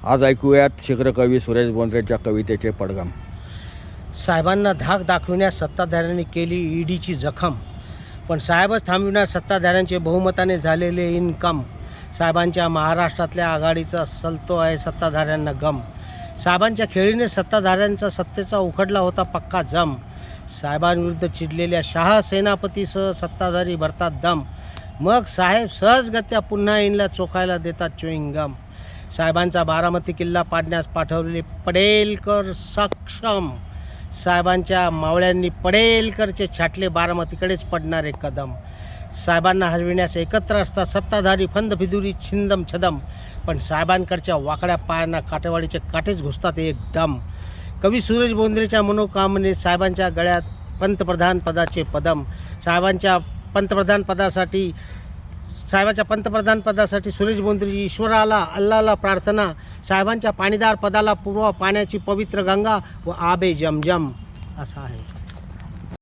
आज ऐकूयात शीघ्रकवी सुरेश बोंद्रेच्या कवितेचे पडघम. साहेबांना धाक दाखविण्यास सत्ताधाऱ्यांनी केली ईडीची जखम, पण साहेबच थांबविण्यास सत्ताधाऱ्यांचे बहुमताने झालेले इनकम. साहेबांच्या महाराष्ट्रातल्या आघाडीचा सलतो आहे सत्ताधाऱ्यांना गम. साहेबांच्या खेळीने सत्ताधाऱ्यांचा सत्तेचा उखडला होता पक्का जम. साहेबांविरुद्ध चिडलेल्या शाह सेनापतीसह सत्ताधारी भरतात दम. मग साहेब सहजगत्या पुन्हा इनला चोखायला देतात च्युइंगम. साहेबांचा बारामती किल्ला पाडण्यास पाठवलेले पडेलकर सक्षम. साहेबांच्या मावळ्यांनी पडेलकरचे छाटले बारामतीकडेच पडणारे कदम. साहेबांना हलविण्यास एकत्र असतात सत्ताधारी फंदफिदुरी छिंदम छदम, पण साहेबांकडच्या वाकड्या पायांना काटेवाडीचे काटेच घुसतात एकदम. कवी सुरेश बोंद्रेच्या मनोकामने साहेबांच्या गळ्यात पंतप्रधान पदाचे पदम. साहेबांच्या पंतप्रधान पदासाठी सुरेश बोंद्रेची ईश्वराला अल्लाला प्रार्थना. साहेबांच्या पाणीदार पदाला पूर्व पाण्याची पवित्र गंगा व आबे जमजम असा आहे.